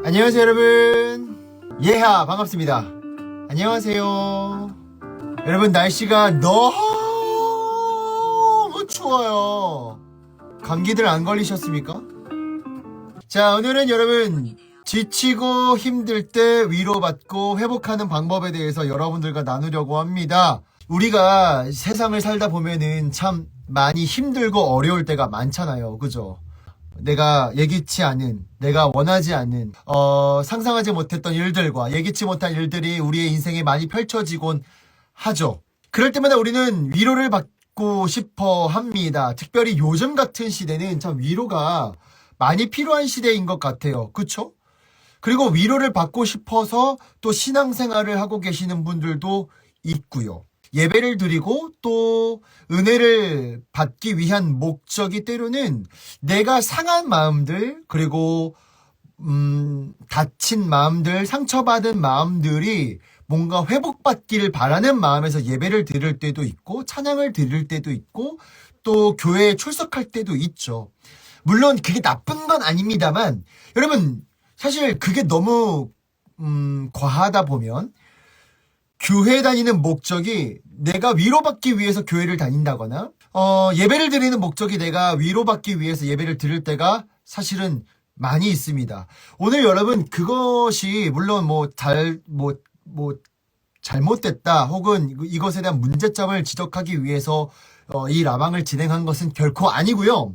안녕하세요 여러분. 예하 반갑습니다. 안녕하세요. 여러분 날씨가 너무 추워요. 감기들 안 걸리셨습니까? 자, 오늘은 여러분 지치고 힘들 때 위로받고 회복하는 방법에 대해서 여러분들과 나누려고 합니다. 우리가 세상을 살다 보면은 참 많이 힘들고 어려울 때가 많잖아요. 그죠? 내가 예기치 않은, 내가 원하지 않은, 상상하지 못했던 일들과 예기치 못한 일들이 우리의 인생에 많이 펼쳐지곤 하죠. 그럴 때마다 우리는 위로를 받고 싶어 합니다. 특별히 요즘 같은 시대는 참 위로가 많이 필요한 시대인 것 같아요. 그쵸? 그리고 위로를 받고 싶어서 또 신앙생활을 하고 계시는 분들도 있고요. 예배를 드리고 또 은혜를 받기 위한 목적이 때로는 내가 상한 마음들 그리고 다친 마음들, 상처받은 마음들이 뭔가 회복받기를 바라는 마음에서 예배를 드릴 때도 있고 찬양을 드릴 때도 있고 또 교회에 출석할 때도 있죠. 물론 그게 나쁜 건 아닙니다만 여러분 사실 그게 너무 과하다 보면 교회 다니는 목적이 내가 위로받기 위해서 교회를 다닌다거나 예배를 드리는 목적이 내가 위로받기 위해서 예배를 드릴 때가 사실은 많이 있습니다. 오늘 여러분 그것이 물론 잘못됐다 혹은 이것에 대한 문제점을 지적하기 위해서 이 라방을 진행한 것은 결코 아니고요.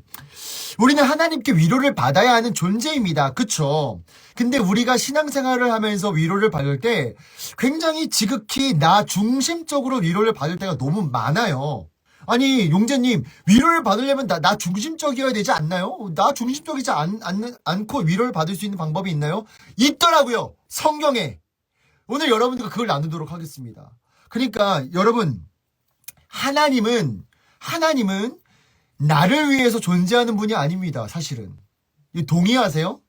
우리는 하나님께 위로를 받아야 하는 존재입니다. 그쵸? 근데 우리가 신앙생활을 하면서 위로를 받을 때 굉장히 지극히 나 중심적으로 위로를 받을 때가 너무 많아요. 아니 용재님 위로를 받으려면 나 중심적이어야 되지 않나요? 나 중심적이지 않고 위로를 받을 수 있는 방법이 있나요? 있더라고요. 성경에. 오늘 여러분들과 그걸 나누도록 하겠습니다. 그러니까 여러분 하나님은 나를 위해서 존재하는 분이 아닙니다. 사실은. 동의하세요?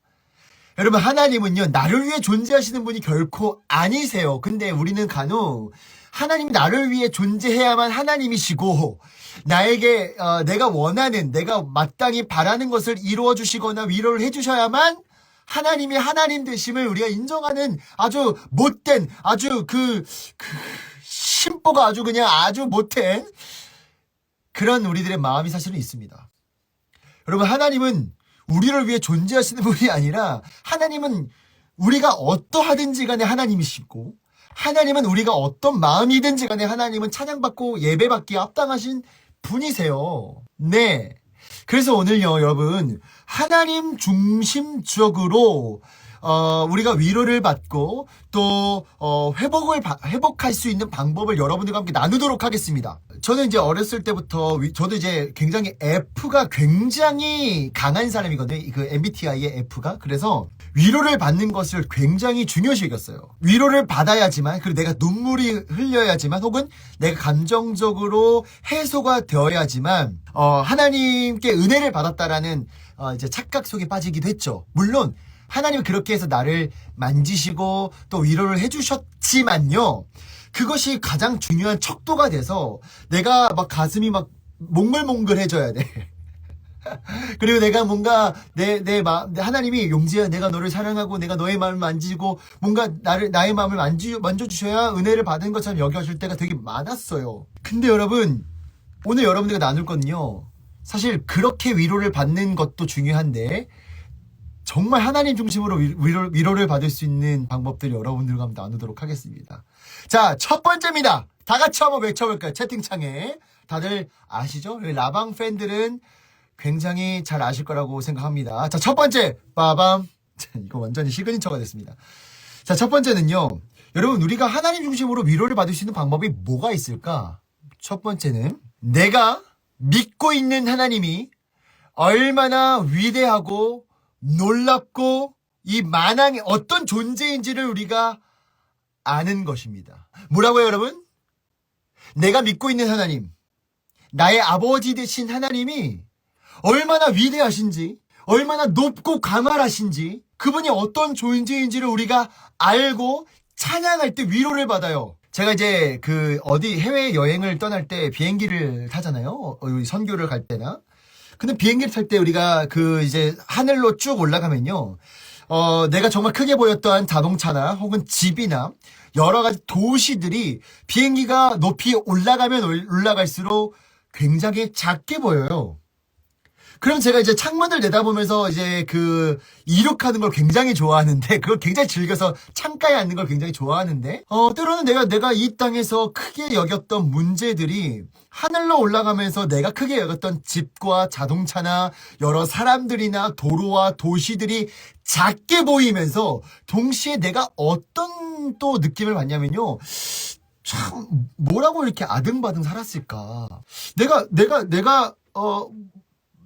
여러분 하나님은요 나를 위해 존재하시는 분이 결코 아니세요. 근데 우리는 간혹 하나님이 나를 위해 존재해야만 하나님이시고 나에게 내가 원하는 내가 마땅히 바라는 것을 이루어 주시거나 위로를 해주셔야만 하나님이 하나님 되심을 우리가 인정하는 아주 못된 아주 심보가 아주 그냥 아주 못된 그런 우리들의 마음이 사실은 있습니다. 여러분 하나님은 우리를 위해 존재하시는 분이 아니라 하나님은 우리가 어떠하든지 간에 하나님이시고 하나님은 우리가 어떤 마음이든지 간에 하나님은 찬양받고 예배받기에 합당하신 분이세요. 네. 그래서 오늘요 여러분 하나님 중심적으로 우리가 위로를 받고 또 회복할 수 있는 방법을 여러분들과 함께 나누도록 하겠습니다. 저는 이제 어렸을 때부터 저도 이제 굉장히 F가 굉장히 강한 사람이거든요. 그 MBTI의 F가. 그래서 위로를 받는 것을 굉장히 중요시 여겼어요. 위로를 받아야지만 그리고 내가 눈물이 흘려야지만 혹은 내가 감정적으로 해소가 되어야지만 하나님께 은혜를 받았다라는 이제 착각 속에 빠지기도 했죠. 물론 하나님은 그렇게 해서 나를 만지시고 또 위로를 해주셨지만요. 그것이 가장 중요한 척도가 돼서 내가 막 가슴이 막 몽글몽글해져야 돼. 그리고 내가 뭔가 하나님이 용지야 내가 너를 사랑하고 내가 너의 마음을 만지고 뭔가 나의 마음을 만져주셔야 은혜를 받은 것처럼 여겨질 때가 되게 많았어요. 근데 여러분 오늘 여러분들과 나눌 건요. 사실 그렇게 위로를 받는 것도 중요한데 정말 하나님 중심으로 위로를 받을 수 있는 방법들을 여러분들과 함께 나누도록 하겠습니다. 자, 첫 번째입니다. 다 같이 한번 외쳐볼까요? 채팅창에. 다들 아시죠? 라방 팬들은 굉장히 잘 아실 거라고 생각합니다. 자, 첫 번째. 빠밤. 이거 완전히 시그니처가 됐습니다. 자, 첫 번째는요. 여러분, 우리가 하나님 중심으로 위로를 받을 수 있는 방법이 뭐가 있을까? 첫 번째는 내가 믿고 있는 하나님이 얼마나 위대하고 놀랍고 이 만왕의 어떤 존재인지를 우리가 아는 것입니다. 뭐라고요, 여러분? 내가 믿고 있는 하나님, 나의 아버지 되신 하나님이 얼마나 위대하신지, 얼마나 높고 강활하신지, 그분이 어떤 존재인지를 우리가 알고 찬양할 때 위로를 받아요. 제가 이제 어디 해외 여행을 떠날 때 비행기를 타잖아요. 선교를 갈 때나. 근데 비행기를 탈 때 우리가 이제 하늘로 쭉 올라가면요. 내가 정말 크게 보였던 자동차나 혹은 집이나 여러 가지 도시들이 비행기가 높이 올라가면 올라갈수록 굉장히 작게 보여요. 그럼 제가 이제 창문을 내다보면서 이제 이륙하는 걸 굉장히 좋아하는데, 그걸 굉장히 즐겨서 창가에 앉는 걸 굉장히 좋아하는데, 때로는 내가 이 땅에서 크게 여겼던 문제들이 하늘로 올라가면서 내가 크게 여겼던 집과 자동차나 여러 사람들이나 도로와 도시들이 작게 보이면서 동시에 내가 어떤 또 느낌을 받냐면요. 참, 뭐라고 이렇게 아등바등 살았을까.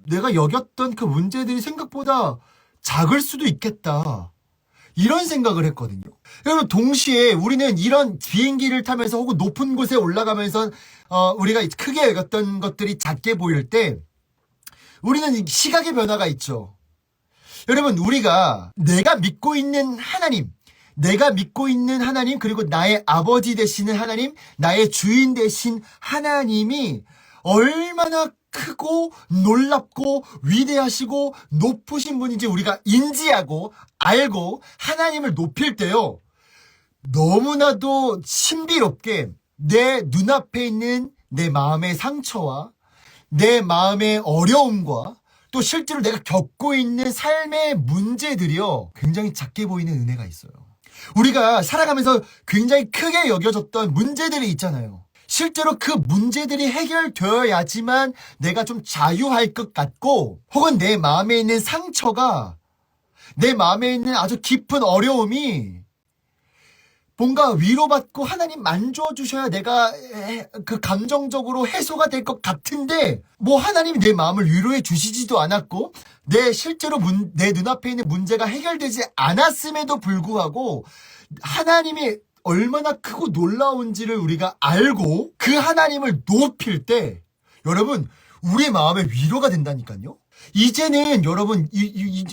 내가 여겼던 그 문제들이 생각보다 작을 수도 있겠다. 이런 생각을 했거든요. 여러분, 동시에 우리는 이런 비행기를 타면서 혹은 높은 곳에 올라가면서 우리가 크게 여겼던 것들이 작게 보일 때 우리는 시각의 변화가 있죠. 여러분, 우리가 내가 믿고 있는 하나님, 그리고 나의 아버지 되시는 하나님, 나의 주인 되신 하나님이 얼마나 크고 놀랍고 위대하시고 높으신 분인지 우리가 인지하고 알고 하나님을 높일 때요, 너무나도 신비롭게 내 눈앞에 있는 내 마음의 상처와 내 마음의 어려움과 또 실제로 내가 겪고 있는 삶의 문제들이요, 굉장히 작게 보이는 은혜가 있어요. 우리가 살아가면서 굉장히 크게 여겨졌던 문제들이 있잖아요. 실제로 그 문제들이 해결되어야지만 내가 좀 자유할 것 같고, 혹은 내 마음에 있는 상처가, 내 마음에 있는 아주 깊은 어려움이 뭔가 위로받고 하나님 만져주셔야 내가 감정적으로 해소가 될 것 같은데, 뭐 하나님이 내 마음을 위로해 주시지도 않았고, 실제로 내 눈앞에 있는 문제가 해결되지 않았음에도 불구하고 하나님이 얼마나 크고 놀라운지를 우리가 알고 그 하나님을 높일 때, 여러분, 우리의 마음에 위로가 된다니까요. 이제는 여러분,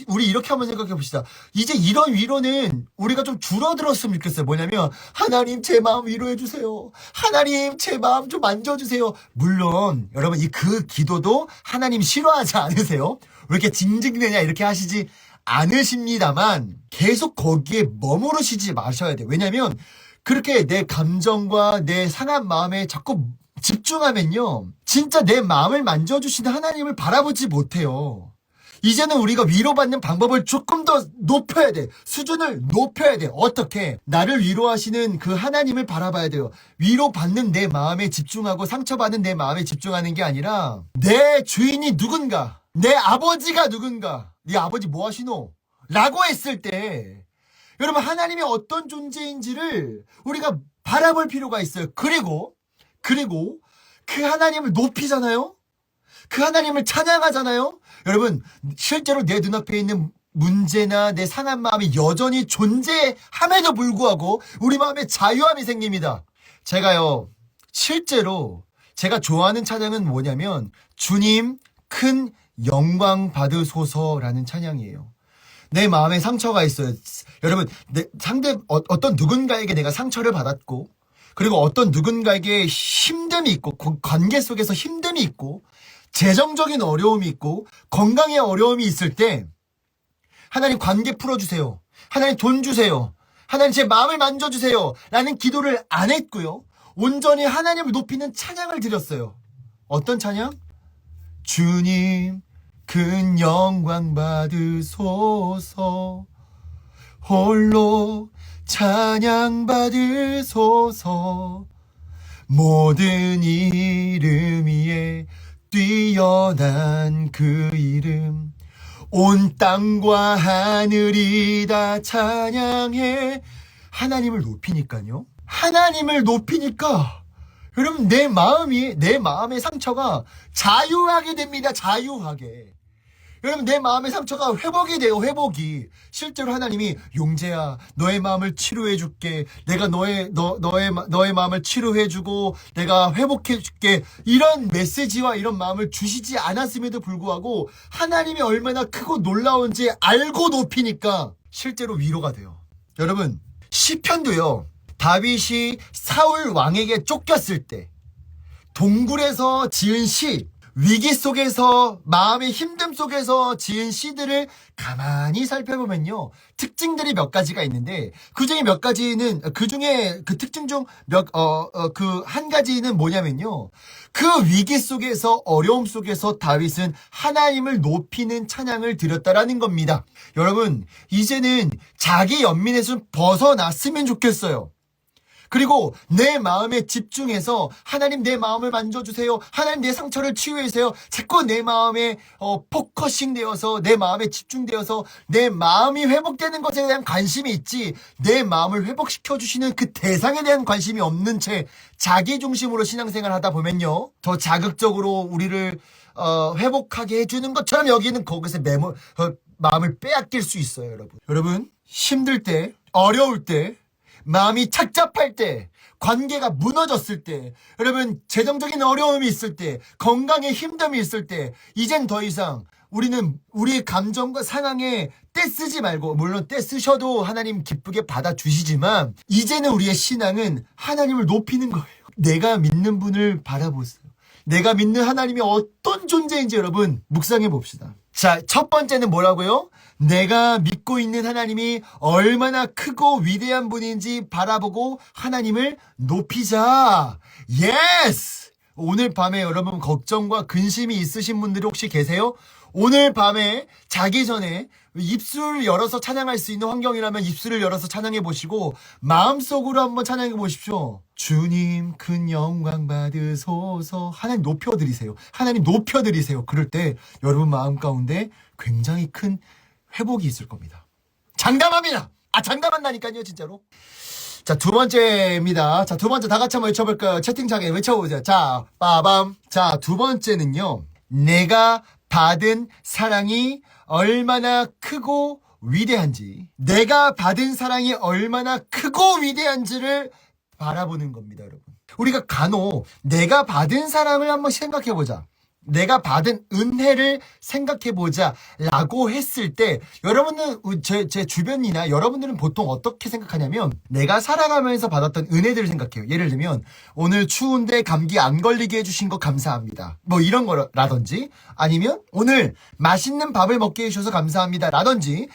우리 이렇게 한번 생각해 봅시다. 이제 이런 위로는 우리가 좀 줄어들었으면 좋겠어요. 뭐냐면, 하나님 제 마음 위로해 주세요. 하나님 제 마음 좀 만져주세요. 물론 여러분, 그 기도도 하나님 싫어하지 않으세요? 왜 이렇게 징징대냐 이렇게 하시지 않으십니다만, 계속 거기에 머무르시지 마셔야 돼요. 왜냐면 그렇게 내 감정과 내 상한 마음에 자꾸 집중하면요, 진짜 내 마음을 만져주시는 하나님을 바라보지 못해요. 이제는 우리가 위로받는 방법을 조금 더 높여야 돼. 수준을 높여야 돼. 어떻게? 나를 위로하시는 그 하나님을 바라봐야 돼요. 위로받는 내 마음에 집중하고 상처받는 내 마음에 집중하는 게 아니라, 내 주인이 누군가, 내 아버지가 누군가, 네 아버지 뭐 하시노? 라고 했을 때, 여러분, 하나님이 어떤 존재인지를 우리가 바라볼 필요가 있어요. 그리고 그 하나님을 높이잖아요. 그 하나님을 찬양하잖아요. 여러분, 실제로 내 눈앞에 있는 문제나 내 상한 마음이 여전히 존재함에도 불구하고 우리 마음에 자유함이 생깁니다. 제가요, 실제로 제가 좋아하는 찬양은 뭐냐면, 주님 큰 영광 받으소서라는 찬양이에요. 내 마음에 상처가 있어요. 여러분, 어떤 누군가에게 내가 상처를 받았고, 그리고 어떤 누군가에게 힘듦이 있고, 관계 속에서 힘듦이 있고, 재정적인 어려움이 있고, 건강의 어려움이 있을 때, 하나님 관계 풀어주세요. 하나님 돈 주세요. 하나님 제 마음을 만져주세요. 라는 기도를 안 했고요. 온전히 하나님을 높이는 찬양을 드렸어요. 어떤 찬양? 주님 큰 영광 받으소서, 홀로 찬양 받으소서, 모든 이름 위에 뛰어난 그 이름, 온 땅과 하늘이 다 찬양해. 하나님을 높이니까요. 하나님을 높이니까 여러분, 내 마음의 상처가 자유하게 됩니다. 자유하게. 여러분, 내 마음의 상처가 회복이 돼요. 회복이. 실제로 하나님이, 용재야, 너의 마음을 치료해 줄게. 내가 너의 마음을 치료해 주고 내가 회복해 줄게. 이런 메시지와 이런 마음을 주시지 않았음에도 불구하고 하나님이 얼마나 크고 놀라운지 알고 높이니까 실제로 위로가 돼요. 여러분, 시편도요, 다윗이 사울 왕에게 쫓겼을 때 동굴에서 지은 시, 위기 속에서, 마음의 힘듦 속에서 지은 시들을 가만히 살펴보면요. 특징들이 몇 가지가 있는데, 그 중에 몇 가지는, 그 중에 그 특징 중 한 가지는 뭐냐면요. 그 위기 속에서, 어려움 속에서 다윗은 하나님을 높이는 찬양을 드렸다라는 겁니다. 여러분, 이제는 자기 연민에서 벗어났으면 좋겠어요. 그리고 내 마음에 집중해서 하나님 내 마음을 만져주세요. 하나님 내 상처를 치유해주세요. 자꾸 내 마음에 포커싱 되어서 내 마음에 집중되어서 내 마음이 회복되는 것에 대한 관심이 있지 내 마음을 회복시켜주시는 그 대상에 대한 관심이 없는 채 자기 중심으로 신앙생활 하다 보면요. 더 자극적으로 우리를 회복하게 해주는 것처럼 여기는 거기서 마음을 빼앗길 수 있어요. 여러분 힘들 때 어려울 때 마음이 착잡할 때, 관계가 무너졌을 때, 여러분 재정적인 어려움이 있을 때, 건강에 힘듦이 있을 때, 이젠 더 이상 우리는 우리의 감정과 상황에 떼쓰지 말고, 물론 떼쓰셔도 하나님 기쁘게 받아주시지만 이제는 우리의 신앙은 하나님을 높이는 거예요. 내가 믿는 분을 바라보세요. 내가 믿는 하나님이 어떤 존재인지 여러분 묵상해 봅시다. 자, 첫 번째는 뭐라고요? 내가 믿고 있는 하나님이 얼마나 크고 위대한 분인지 바라보고 하나님을 높이자. 예스! 오늘 밤에 여러분 걱정과 근심이 있으신 분들이 혹시 계세요? 오늘 밤에 자기 전에 입술을 열어서 찬양할 수 있는 환경이라면 입술을 열어서 찬양해 보시고 마음속으로 한번 찬양해 보십시오. 주님 큰 영광 받으소서. 하나님 높여드리세요. 하나님 높여드리세요. 그럴 때 여러분 마음 가운데 굉장히 큰 회복이 있을 겁니다. 장담합니다. 장담한다니까요 진짜로. 자, 두 번째입니다. 자, 두 번째 다 같이 한번 외쳐볼까요? 채팅창에 외쳐보자. 자, 빠밤. 자, 두 번째는요. 내가 받은 사랑이 얼마나 크고 위대한지, 내가 받은 사랑이 얼마나 크고 위대한지를 바라보는 겁니다, 여러분. 우리가 간혹 내가 받은 사랑을 한번 생각해보자. 내가 받은 은혜를 생각해보자 라고 했을 때 여러분은 제 주변이나 여러분들은 보통 어떻게 생각하냐면 내가 살아가면서 받았던 은혜들을 생각해요. 예를 들면 오늘 추운데 감기 안 걸리게 해주신 거 감사합니다. 뭐 이런 거라든지 아니면 오늘 맛있는 밥을 먹게 해주셔서 감사합니다 라든지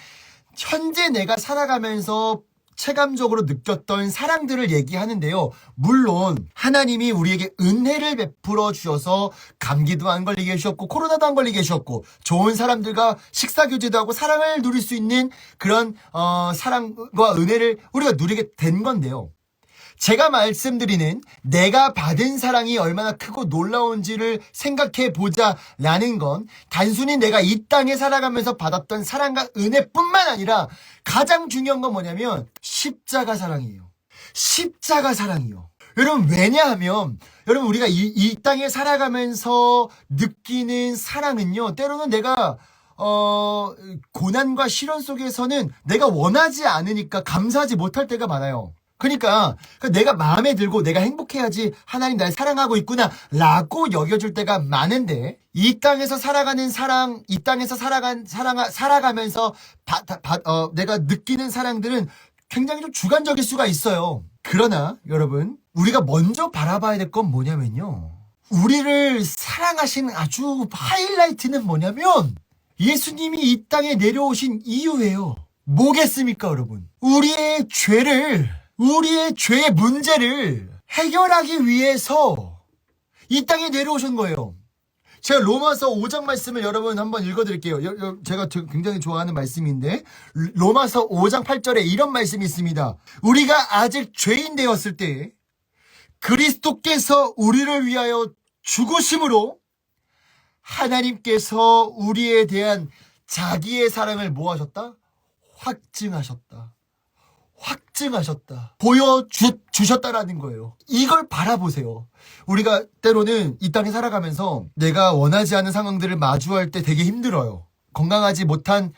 현재 내가 살아가면서 체감적으로 느꼈던 사랑들을 얘기하는데요. 물론 하나님이 우리에게 은혜를 베풀어 주셔서 감기도 안 걸리게 해주셨고 코로나도 안 걸리게 해주셨고 좋은 사람들과 식사교제도 하고 사랑을 누릴 수 있는 그런 사랑과 은혜를 우리가 누리게 된 건데요. 제가 말씀드리는 내가 받은 사랑이 얼마나 크고 놀라운지를 생각해 보자라는 건 단순히 내가 이 땅에 살아가면서 받았던 사랑과 은혜뿐만 아니라 가장 중요한 건 뭐냐면 십자가 사랑이에요. 십자가 사랑이요. 여러분 왜냐하면 여러분 우리가 이 땅에 살아가면서 느끼는 사랑은요. 때로는 내가 고난과 시련 속에서는 내가 원하지 않으니까 감사하지 못할 때가 많아요. 그러니까 내가 마음에 들고 내가 행복해야지 하나님 날 사랑하고 있구나 라고 여겨줄 때가 많은데 이 땅에서 살아가는 사랑, 이 땅에서 살아가면서 내가 느끼는 사랑들은 굉장히 좀 주관적일 수가 있어요. 그러나 여러분 우리가 먼저 바라봐야 될 건 뭐냐면요. 우리를 사랑하시는 아주 하이라이트는 뭐냐면 예수님이 이 땅에 내려오신 이유예요. 뭐겠습니까 여러분? 우리의 죄의 문제를 해결하기 위해서 이 땅에 내려오신 거예요. 제가 로마서 5장 말씀을 여러분 한번 읽어드릴게요. 제가 굉장히 좋아하는 말씀인데 로마서 5장 8절에 이런 말씀이 있습니다. 우리가 아직 죄인 되었을 때 그리스도께서 우리를 위하여 죽으심으로 하나님께서 우리에 대한 자기의 사랑을 뭐 하셨다? 확증하셨다. 보여주셨다라는 거예요. 이걸 바라보세요. 우리가 때로는 이 땅에 살아가면서 내가 원하지 않은 상황들을 마주할 때 되게 힘들어요. 건강하지 못한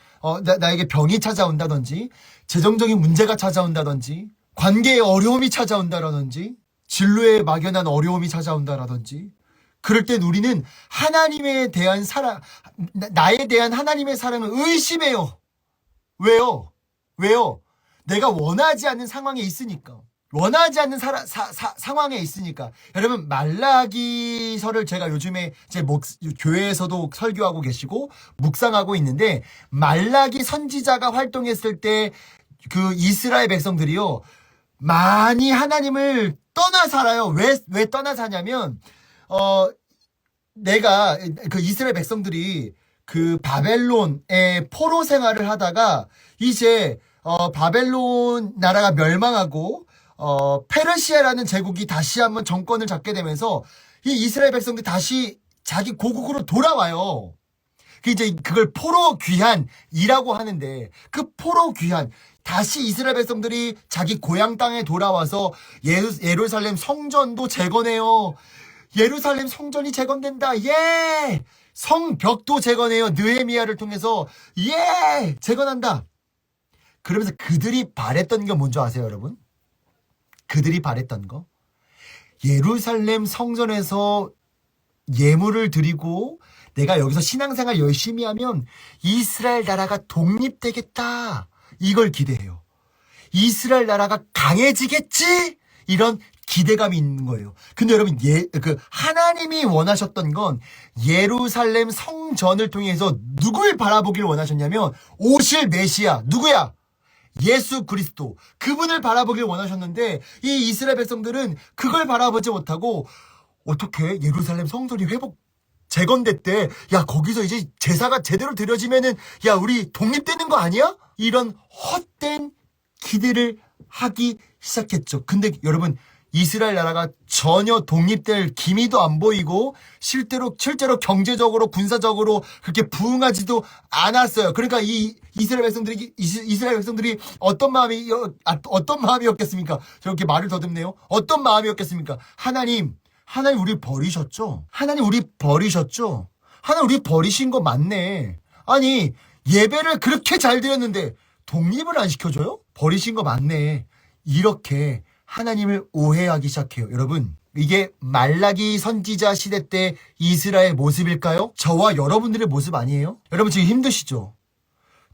나에게 병이 찾아온다든지 재정적인 문제가 찾아온다든지 관계에 어려움이 찾아온다라든지 진로에 막연한 어려움이 찾아온다라든지 그럴 땐 우리는 하나님에 대한 사랑, 나에 대한 하나님의 사랑을 의심해요. 왜요? 내가 원하지 않는 상황에 있으니까. 원하지 않는 상황에 있으니까. 여러분, 말라기서를 제가 요즘에 제 교회에서도 설교하고 계시고 묵상하고 있는데, 말라기 선지자가 활동했을 때 그 이스라엘 백성들이요, 많이 하나님을 떠나 살아요. 왜 떠나 사냐면, 내가 그 이스라엘 백성들이 그 바벨론의 포로 생활을 하다가 이제 바벨론 나라가 멸망하고 페르시아라는 제국이 다시 한번 정권을 잡게 되면서 이 이스라엘 백성들이 다시 자기 고국으로 돌아와요. 이제 그걸 포로 귀환이라고 하는데, 그 포로 귀환, 다시 이스라엘 백성들이 자기 고향 땅에 돌아와서 예루살렘 성전도 재건해요. 예루살렘 성전이 재건된다. 예! 성벽도 재건해요. 느헤미야를 통해서 예! 재건한다. 그러면서 그들이 바랬던 게 뭔지 아세요, 여러분? 그들이 바랬던 거? 예루살렘 성전에서 예물을 드리고 내가 여기서 신앙생활 열심히 하면 이스라엘 나라가 독립되겠다. 이걸 기대해요. 이스라엘 나라가 강해지겠지? 이런 기대감이 있는 거예요. 근데 여러분, 하나님이 원하셨던 건 예루살렘 성전을 통해서 누굴 바라보기를 원하셨냐면, 오실 메시아, 누구야? 예수 그리스도. 그분을 바라보길 원하셨는데, 이 이스라엘 백성들은 그걸 바라보지 못하고, 어떻게 예루살렘 성전이 재건됐대. 야, 거기서 이제 제사가 제대로 드려지면은, 야, 우리 독립되는 거 아니야? 이런 헛된 기대를 하기 시작했죠. 근데 여러분, 이스라엘 나라가 전혀 독립될 기미도 안 보이고 실제로 경제적으로 군사적으로 그렇게 부흥하지도 않았어요. 그러니까 이 이스라엘 백성들이 어떤 마음이었겠습니까? 저렇게 말을 더듬네요. 어떤 마음이었겠습니까? 하나님 우리 버리셨죠? 하나님 우리 버리셨죠? 하나님 우리 버리신 거 맞네. 아니, 예배를 그렇게 잘 드렸는데 독립을 안 시켜줘요? 버리신 거 맞네. 이렇게 하나님을 오해하기 시작해요. 여러분, 이게 말라기 선지자 시대 때 이스라엘 모습일까요? 저와 여러분들의 모습 아니에요? 여러분 지금 힘드시죠?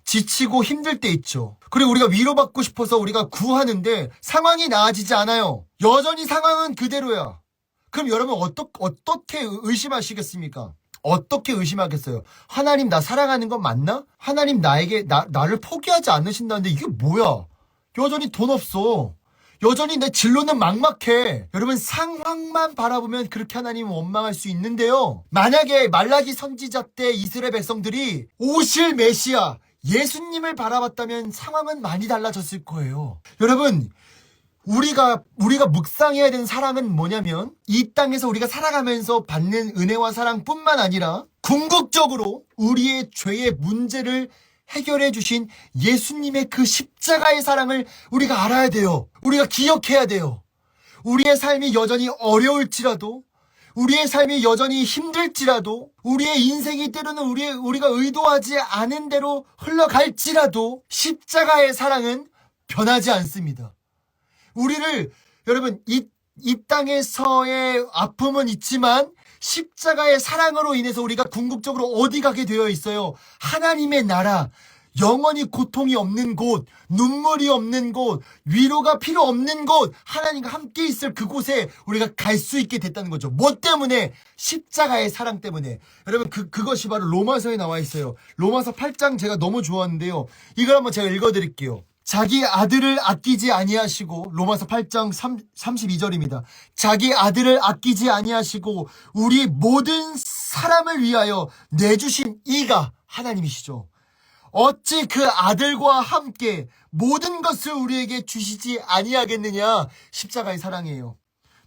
지치고 힘들 때 있죠. 그리고 우리가 위로받고 싶어서 우리가 구하는데 상황이 나아지지 않아요. 여전히 상황은 그대로야. 그럼 여러분 어떻게 의심하시겠습니까? 어떻게 의심하겠어요? 하나님 나 사랑하는 건 맞나? 하나님 나를 포기하지 않으신다는데 이게 뭐야? 여전히 돈 없어. 여전히 내 진로는 막막해. 여러분, 상황만 바라보면 그렇게 하나님은 원망할 수 있는데요. 만약에 말라기 선지자 때 이스라엘 백성들이 오실 메시아 예수님을 바라봤다면 상황은 많이 달라졌을 거예요. 여러분, 우리가 묵상해야 되는 사랑은 뭐냐면, 이 땅에서 우리가 살아가면서 받는 은혜와 사랑뿐만 아니라 궁극적으로 우리의 죄의 문제를 해결해 주신 예수님의 그 십자가의 사랑을 우리가 알아야 돼요. 우리가 기억해야 돼요. 우리의 삶이 여전히 어려울지라도, 우리의 삶이 여전히 힘들지라도, 우리의 인생이 때로는 우리가 의도하지 않은 대로 흘러갈지라도 십자가의 사랑은 변하지 않습니다. 여러분, 이 땅에서의 아픔은 있지만 십자가의 사랑으로 인해서 우리가 궁극적으로 어디 가게 되어 있어요? 하나님의 나라, 영원히 고통이 없는 곳, 눈물이 없는 곳, 위로가 필요 없는 곳, 하나님과 함께 있을 그곳에 우리가 갈 수 있게 됐다는 거죠. 뭐 때문에? 십자가의 사랑 때문에. 여러분, 그것이 바로 로마서에 나와 있어요. 로마서 8장 제가 너무 좋아하는데요. 이걸 한번 제가 읽어드릴게요. 자기 아들을 아끼지 아니하시고, 로마서 8장 32절입니다. 자기 아들을 아끼지 아니하시고 우리 모든 사람을 위하여 내주신 이가 하나님이시죠. 어찌 그 아들과 함께 모든 것을 우리에게 주시지 아니하겠느냐. 십자가의 사랑이에요.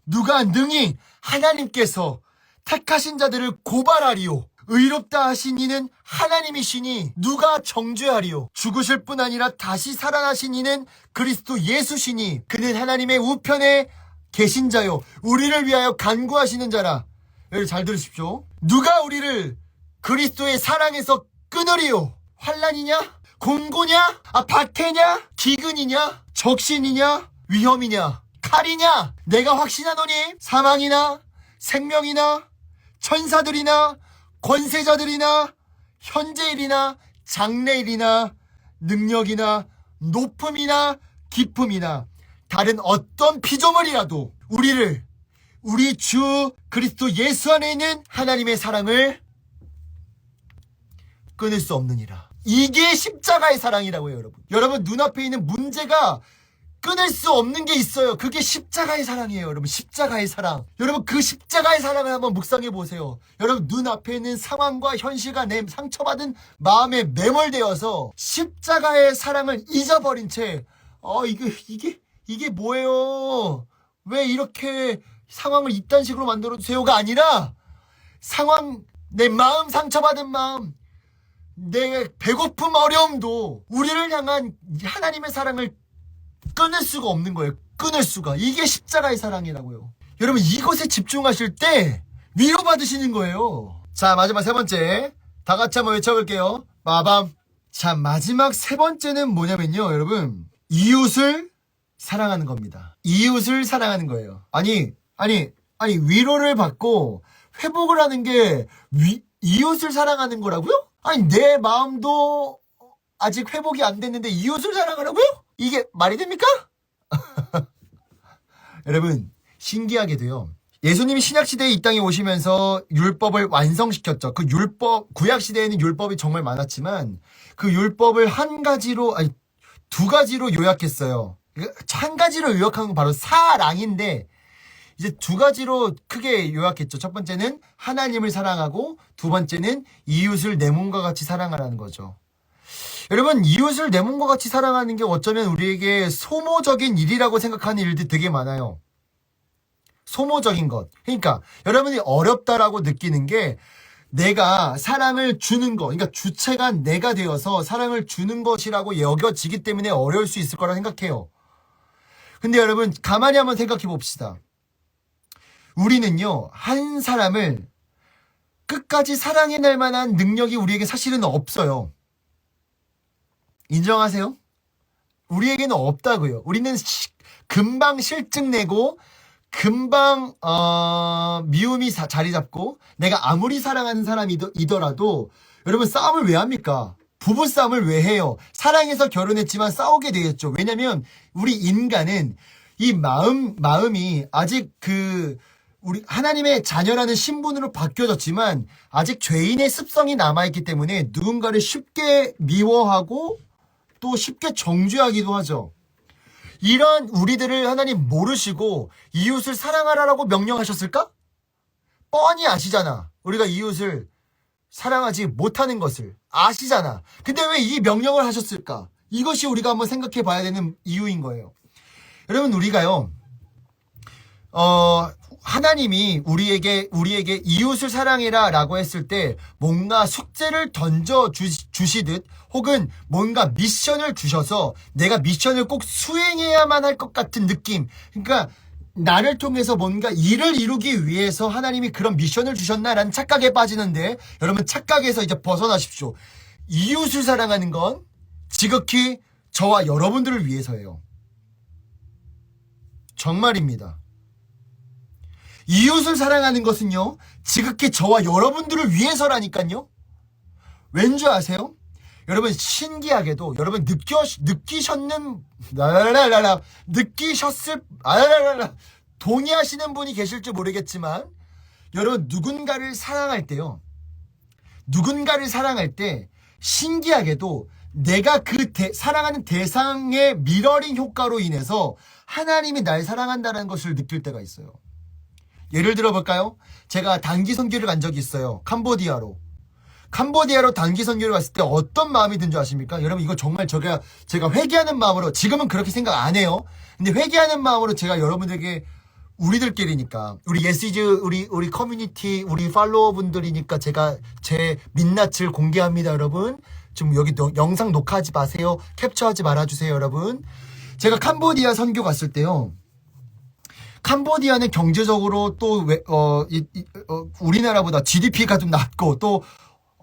누가 능히 하나님께서 택하신 자들을 고발하리요. 의롭다 하신 이는 하나님이시니 누가 정죄하리요. 죽으실 뿐 아니라 다시 살아나신 이는 그리스도 예수시니 그는 하나님의 우편에 계신 자요 우리를 위하여 간구하시는 자라. 여러분 잘 들으십시오. 누가 우리를 그리스도의 사랑에서 끊으리요. 환난이냐? 공고냐? 박해냐? 기근이냐? 적신이냐? 위험이냐? 칼이냐? 내가 확신하노니 사망이나 생명이나 천사들이나 권세자들이나 현재일이나 장래일이나 능력이나 높음이나 깊음이나 다른 어떤 피조물이라도 우리 주 그리스도 예수 안에 있는 하나님의 사랑을 끊을 수 없느니라. 이게 십자가의 사랑이라고요, 여러분. 여러분 눈앞에 있는 문제가 끊을 수 없는 게 있어요. 그게 십자가의 사랑이에요, 여러분. 십자가의 사랑. 여러분 그 십자가의 사랑을 한번 묵상해 보세요. 여러분 눈앞에 있는 상황과 현실과 내 상처받은 마음에 매몰되어서 십자가의 사랑을 잊어버린 채 이게 뭐예요? 왜 이렇게 상황을 이딴 식으로 만들어주세요가 아니라 내 마음 상처받은 마음, 내 배고픔 어려움도 우리를 향한 하나님의 사랑을 끊을 수가 없는 거예요. 끊을 수가. 이게 십자가의 사랑이라고요. 여러분 이것에 집중하실 때 위로받으시는 거예요. 자, 마지막 세 번째. 다 같이 한번 외쳐볼게요. 빠밤. 자, 마지막 세 번째는 뭐냐면요, 여러분. 이웃을 사랑하는 겁니다. 이웃을 사랑하는 거예요. 아니, 위로를 받고 회복을 하는 게 이웃을 사랑하는 거라고요? 아니, 내 마음도 아직 회복이 안 됐는데 이웃을 사랑하라고요? 이게 말이 됩니까? 여러분, 신기하게도요. 예수님이 신약시대에 이 땅에 오시면서 율법을 완성시켰죠. 구약시대에는 율법이 정말 많았지만 그 율법을 두 가지로 요약했어요. 한 가지로 요약한 건 바로 사랑인데 이제 두 가지로 크게 요약했죠. 첫 번째는 하나님을 사랑하고 두 번째는 이웃을 내 몸과 같이 사랑하라는 거죠. 여러분 이웃을 내 몸과 같이 사랑하는 게 어쩌면 우리에게 소모적인 일이라고 생각하는 일들이 되게 많아요. 소모적인 것. 그러니까 여러분이 어렵다라고 느끼는 게 내가 사랑을 주는 거, 그러니까 주체가 내가 되어서 사랑을 주는 것이라고 여겨지기 때문에 어려울 수 있을 거라 생각해요. 근데 여러분 가만히 한번 생각해 봅시다. 우리는요 한 사람을 끝까지 사랑해낼 만한 능력이 우리에게 사실은 없어요. 인정하세요? 우리에게는 없다고요. 우리는 금방 실증 내고 금방 미움이 자리 잡고 내가 아무리 사랑하는 사람이더라도 여러분 싸움을 왜 합니까? 부부싸움을 왜 해요? 사랑해서 결혼했지만 싸우게 되겠죠. 왜냐면 우리 인간은 이 마음이 아직 우리 하나님의 자녀라는 신분으로 바뀌어졌지만 아직 죄인의 습성이 남아있기 때문에 누군가를 쉽게 미워하고 또 쉽게 정죄하기도 하죠. 이런 우리들을 하나님 모르시고 이웃을 사랑하라고 명령하셨을까? 뻔히 아시잖아. 우리가 이웃을 사랑하지 못하는 것을 아시잖아. 근데 왜 이 명령을 하셨을까? 이것이 우리가 한번 생각해 봐야 되는 이유인 거예요. 여러분 우리가요 하나님이 우리에게 이웃을 사랑해라 라고 했을 때 뭔가 숙제를 던져 주시듯 혹은 뭔가 미션을 주셔서 내가 미션을 꼭 수행해야만 할 것 같은 느낌. 그러니까 나를 통해서 뭔가 일을 이루기 위해서 하나님이 그런 미션을 주셨나라는 착각에 빠지는데 여러분 착각에서 이제 벗어나십시오. 이웃을 사랑하는 건 지극히 저와 여러분들을 위해서예요. 정말입니다. 이웃을 사랑하는 것은요 지극히 저와 여러분들을 위해서라니까요. 왠지 아세요? 여러분 신기하게도 여러분 동의하시는 분이 계실지 모르겠지만 여러분 누군가를 사랑할 때 신기하게도 내가 사랑하는 대상의 미러링 효과로 인해서 하나님이 날 사랑한다는 것을 느낄 때가 있어요. 예를 들어볼까요? 제가 단기 선교를 간 적이 있어요. 캄보디아로 단기 선교를 갔을 때 어떤 마음이 든 줄 아십니까? 여러분 이거 정말 제가 회개하는 마음으로 지금은 그렇게 생각 안 해요. 근데 회개하는 마음으로 제가 여러분들에게 우리들끼리니까 우리 예시즈 우리 커뮤니티 우리 팔로워분들이니까 제가 제 민낯을 공개합니다. 여러분 지금 여기 영상 녹화하지 마세요. 캡처하지 말아주세요. 여러분 제가 캄보디아 선교 갔을 때요 캄보디아는 경제적으로 또 우리나라보다 GDP가 좀 낮고 또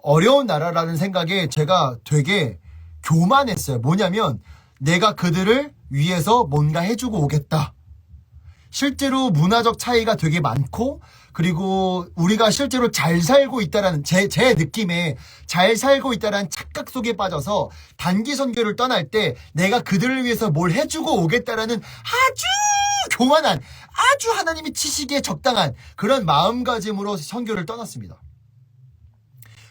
어려운 나라라는 생각에 제가 되게 교만했어요. 뭐냐면 내가 그들을 위해서 뭔가 해주고 오겠다. 실제로 문화적 차이가 되게 많고, 그리고 우리가 실제로 잘 살고 있다라는 제 느낌에 잘 살고 있다라는 착각 속에 빠져서 단기 선교를 떠날 때 내가 그들을 위해서 뭘 해주고 오겠다라는 아주 교만한, 아주 하나님이 치시기에 적당한 그런 마음가짐으로 선교를 떠났습니다.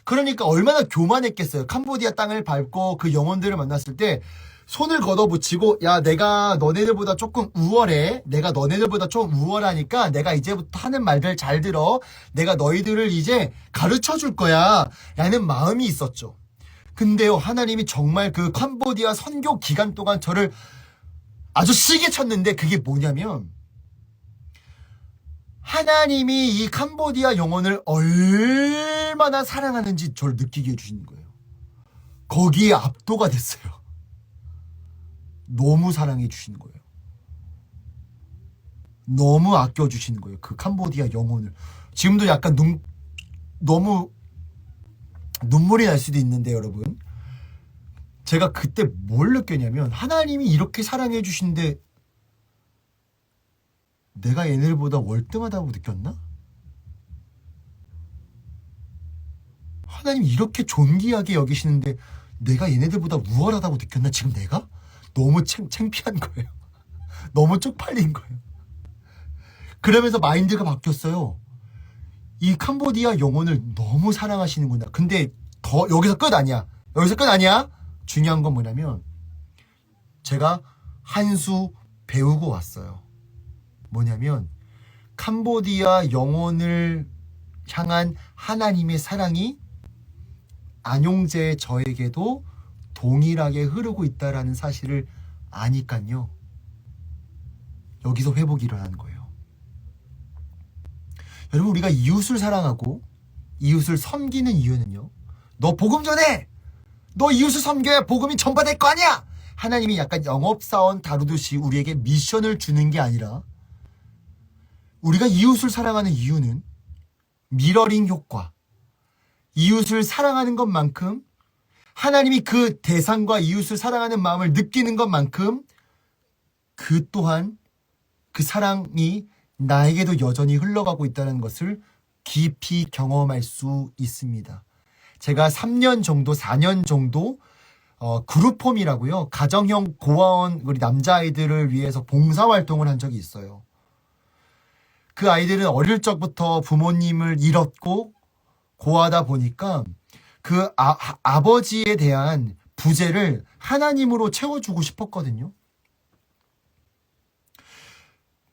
그러니까 얼마나 교만했겠어요. 캄보디아 땅을 밟고 그 영혼들을 만났을 때 손을 걷어붙이고, 야, 내가 너네들보다 조금 우월해. 내가 너네들보다 좀 우월하니까 내가 이제부터 하는 말들 잘 들어. 내가 너희들을 이제 가르쳐 줄 거야. 라는 마음이 있었죠. 근데요, 하나님이 정말 그 캄보디아 선교 기간 동안 저를 아주 시게 쳤는데, 그게 뭐냐면 하나님이 이 캄보디아 영혼을 얼마나 사랑하는지 저를 느끼게 해주시는 거예요. 거기에 압도가 됐어요. 너무 사랑해 주시는 거예요. 너무 아껴 주시는 거예요. 그 캄보디아 영혼을. 지금도 약간 너무 눈물이 날 수도 있는데, 여러분, 제가 그때 뭘 느꼈냐면, 하나님이 이렇게 사랑해 주시는데 내가 얘네들보다 월등하다고 느꼈나? 하나님이 이렇게 존귀하게 여기시는데 내가 얘네들보다 우월하다고 느꼈나? 지금 내가? 너무 창피한 거예요. 너무 쪽팔린 거예요. 그러면서 마인드가 바뀌었어요. 이 캄보디아 영혼을 너무 사랑하시는구나. 근데 여기서 끝 아니야. 여기서 끝 아니야. 중요한 건 뭐냐면 제가 한 수 배우고 왔어요. 뭐냐면 캄보디아 영혼을 향한 하나님의 사랑이 안용재 저에게도 동일하게 흐르고 있다라는 사실을 아니깐요. 여기서 회복이 일어나는 거예요. 여러분, 우리가 이웃을 사랑하고 이웃을 섬기는 이유는요, 너 복음 전해! 너 이웃을 섬겨야 복음이 전파될 거 아니야! 하나님이 약간 영업사원 다루듯이 우리에게 미션을 주는 게 아니라, 우리가 이웃을 사랑하는 이유는 미러링 효과, 이웃을 사랑하는 것만큼 하나님이 그 대상과 이웃을 사랑하는 마음을 느끼는 것만큼 그 또한 그 사랑이 나에게도 여전히 흘러가고 있다는 것을 깊이 경험할 수 있습니다. 제가 3년 정도, 4년 정도 그룹홈이라고요, 가정형 고아원 우리 남자아이들을 위해서 봉사활동을 한 적이 있어요. 그 아이들은 어릴 적부터 부모님을 잃었고 고아다 보니까 그 아버지에 대한 부재를 하나님으로 채워주고 싶었거든요.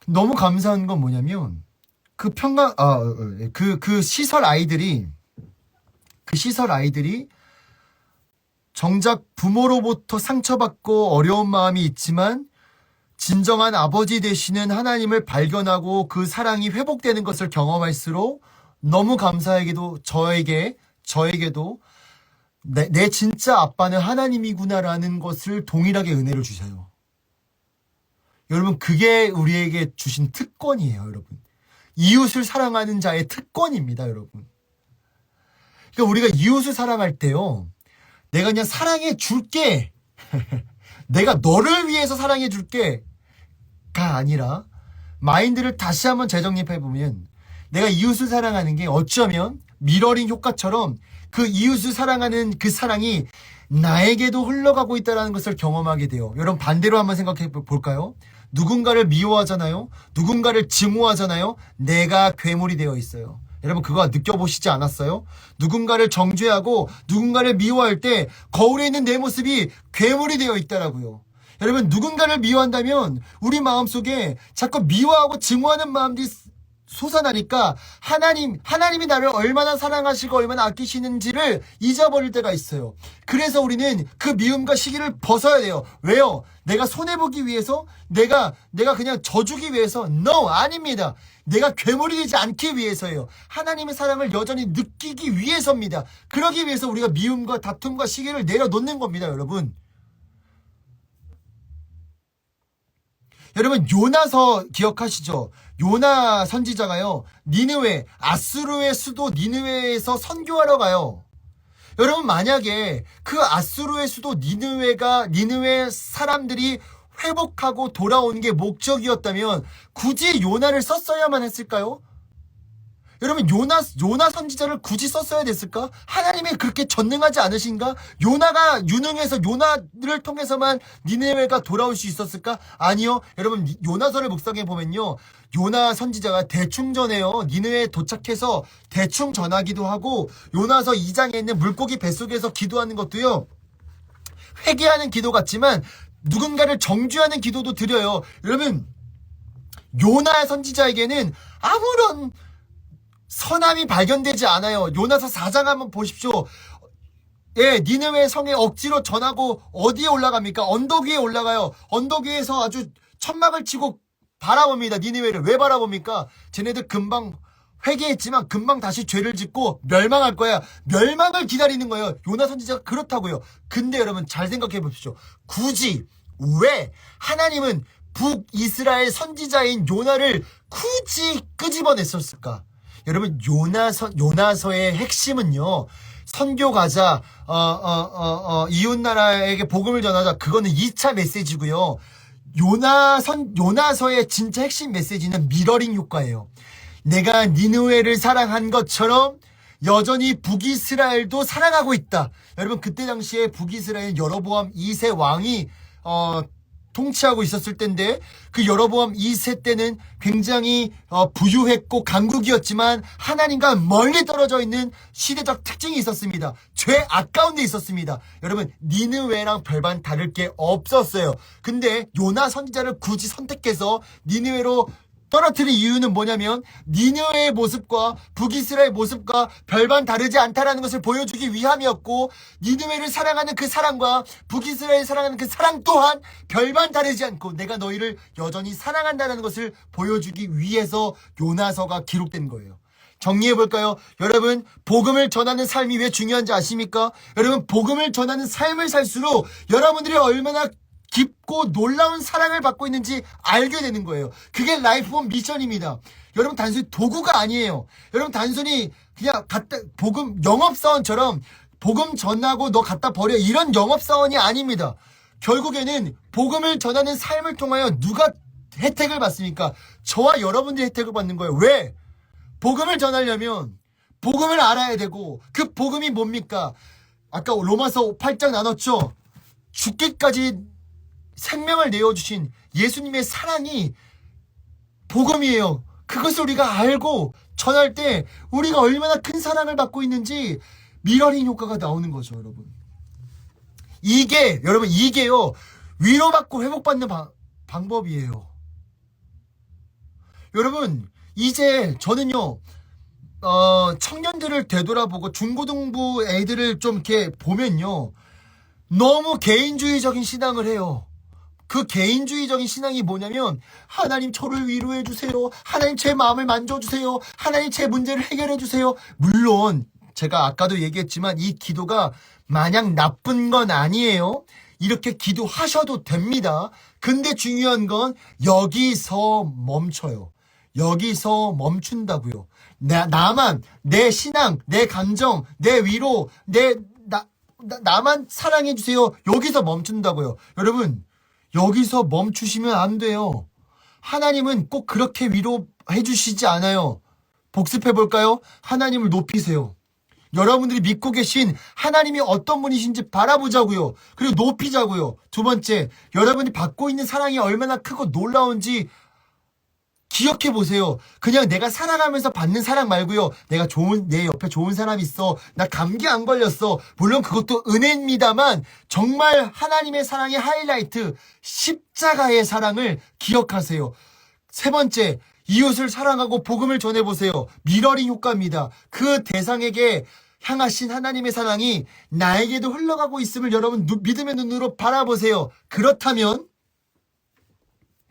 너무 감사한 건 뭐냐면 그 시설 아이들이 정작 부모로부터 상처받고 어려운 마음이 있지만 진정한 아버지 되시는 하나님을 발견하고 그 사랑이 회복되는 것을 경험할수록 너무 감사하게도 저에게도 내 진짜 아빠는 하나님이구나라는 것을 동일하게 은혜를 주셔요. 여러분, 그게 우리에게 주신 특권이에요, 여러분. 이웃을 사랑하는 자의 특권입니다, 여러분. 그러니까 우리가 이웃을 사랑할 때요, 내가 그냥 사랑해 줄게. 내가 너를 위해서 사랑해 줄게. 가 아니라 마인드를 다시 한번 재정립해보면 내가 이웃을 사랑하는 게 어쩌면 미러링 효과처럼 그 이웃을 사랑하는 그 사랑이 나에게도 흘러가고 있다는 것을 경험하게 돼요. 여러분, 반대로 한번 생각해 볼까요? 누군가를 미워하잖아요. 누군가를 증오하잖아요. 내가 괴물이 되어 있어요. 여러분, 그거 느껴보시지 않았어요? 누군가를 정죄하고 누군가를 미워할 때 거울에 있는 내 모습이 괴물이 되어 있더라고요. 여러분, 누군가를 미워한다면 우리 마음속에 자꾸 미워하고 증오하는 마음들이 솟아나니까 하나님이 나를 얼마나 사랑하시고 얼마나 아끼시는지를 잊어버릴 때가 있어요. 그래서 우리는 그 미움과 시기를 벗어야 돼요. 왜요? 내가 손해보기 위해서? 내가 그냥 져주기 위해서? No, 아닙니다. 내가 괴물이 되지 않기 위해서예요. 하나님의 사랑을 여전히 느끼기 위해서입니다. 그러기 위해서 우리가 미움과 다툼과 시기를 내려놓는 겁니다, 여러분. 여러분, 요나서 기억하시죠? 요나 선지자가요, 니느웨, 아수르의 수도 니느웨에서 선교하러 가요. 여러분, 만약에 그 아수르의 수도 니느웨 사람들이 회복하고 돌아오는 게 목적이었다면 굳이 요나를 썼어야만 했을까요? 여러분, 요나 선지자를 굳이 썼어야 됐을까? 하나님이 그렇게 전능하지 않으신가? 요나가 유능해서 요나를 통해서만 니네웨가 돌아올 수 있었을까? 아니요. 여러분, 요나서를 묵상해 보면요, 요나 선지자가 대충 전해요. 니네웨에 도착해서 대충 전하기도 하고, 요나서 2장에 있는 물고기 뱃속에서 기도하는 것도요, 회개하는 기도 같지만 누군가를 정죄하는 기도도 드려요. 여러분, 요나 선지자에게는 아무런 선함이 발견되지 않아요. 요나서 4장 한번 보십시오. 예, 니느웨 성에 억지로 전하고 어디에 올라갑니까? 언덕 위에 올라가요. 언덕 위에서 아주 천막을 치고 바라봅니다. 니느웨를. 왜 바라봅니까? 쟤네들 금방 회개했지만 금방 다시 죄를 짓고 멸망할 거야. 멸망을 기다리는 거예요. 요나 선지자가 그렇다고요. 근데 여러분, 잘 생각해 보십시오. 굳이 왜 하나님은 북이스라엘 선지자인 요나를 굳이 끄집어냈었을까? 여러분, 요나서의 핵심은요, 선교가자, 이웃나라에게 복음을 전하자. 그거는 2차 메시지고요. 요나서의 진짜 핵심 메시지는 미러링 효과예요. 내가 니느웨를 사랑한 것처럼 여전히 북이스라엘도 사랑하고 있다. 여러분, 그때 당시에 북이스라엘 여로보암 2세 왕이 통치하고 있었을 때인데, 그 여로보암 2세 때는 굉장히 부유했고 강국이었지만 하나님과 멀리 떨어져 있는 시대적 특징이 있었습니다. 죄 아까운 데 있었습니다. 여러분, 니느웨랑 별반 다를 게 없었어요. 근데 요나 선지자를 굳이 선택해서 니느웨로 떨어뜨린 이유는 뭐냐면, 니느웨의 모습과 북이스라엘 모습과 별반 다르지 않다라는 것을 보여주기 위함이었고, 니느웨를 사랑하는 그 사랑과 북이스라엘 사랑하는 그 사랑 또한 별반 다르지 않고 내가 너희를 여전히 사랑한다는 것을 보여주기 위해서 요나서가 기록된 거예요. 정리해볼까요? 여러분, 복음을 전하는 삶이 왜 중요한지 아십니까? 여러분, 복음을 전하는 삶을 살수록 여러분들이 얼마나 깊고 놀라운 사랑을 받고 있는지 알게 되는 거예요. 그게 라이프본 미션입니다. 여러분, 단순히 도구가 아니에요. 여러분, 단순히 그냥 복음 영업사원처럼 복음 전하고 너 갖다 버려, 이런 영업사원이 아닙니다. 결국에는 복음을 전하는 삶을 통하여 누가 혜택을 받습니까? 저와 여러분들이 혜택을 받는 거예요. 왜? 복음을 전하려면 복음을 알아야 되고, 그 복음이 뭡니까? 아까 로마서 8장 나눴죠? 죽기까지 생명을 내어주신 예수님의 사랑이 복음이에요. 그것을 우리가 알고 전할 때 우리가 얼마나 큰 사랑을 받고 있는지 미러링 효과가 나오는 거죠, 여러분. 이게요, 위로받고 회복받는 방법이에요. 여러분, 이제 저는요, 청년들을 되돌아보고 중고등부 애들을 좀 이렇게 보면요, 너무 개인주의적인 신앙을 해요. 그 개인주의적인 신앙이 뭐냐면, 하나님 저를 위로해 주세요. 하나님 제 마음을 만져주세요. 하나님 제 문제를 해결해 주세요. 물론 제가 아까도 얘기했지만 이 기도가 마냥 나쁜 건 아니에요. 이렇게 기도하셔도 됩니다. 근데 중요한 건 여기서 멈춰요. 여기서 멈춘다고요. 나만, 내 신앙, 내 감정, 내 위로, 나만 사랑해 주세요. 여기서 멈춘다고요. 여러분, 여기서 멈추시면 안 돼요. 하나님은 꼭 그렇게 위로해 주시지 않아요. 복습해 볼까요? 하나님을 높이세요. 여러분들이 믿고 계신 하나님이 어떤 분이신지 바라보자고요. 그리고 높이자고요. 두 번째, 여러분이 받고 있는 사랑이 얼마나 크고 놀라운지 기억해 보세요. 그냥 내가 살아가면서 받는 사랑 말고요. 내 옆에 좋은 사람이 있어. 나 감기 안 걸렸어. 물론 그것도 은혜입니다만, 정말 하나님의 사랑의 하이라이트, 십자가의 사랑을 기억하세요. 세 번째, 이웃을 사랑하고 복음을 전해보세요. 미러링 효과입니다. 그 대상에게 향하신 하나님의 사랑이 나에게도 흘러가고 있음을 여러분 믿음의 눈으로 바라보세요. 그렇다면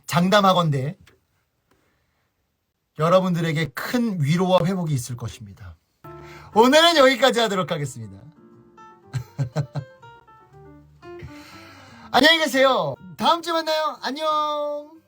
장담하건대 여러분들에게 큰 위로와 회복이 있을 것입니다. 오늘은 여기까지 하도록 하겠습니다. 안녕히 계세요. 다음 주에 만나요. 안녕.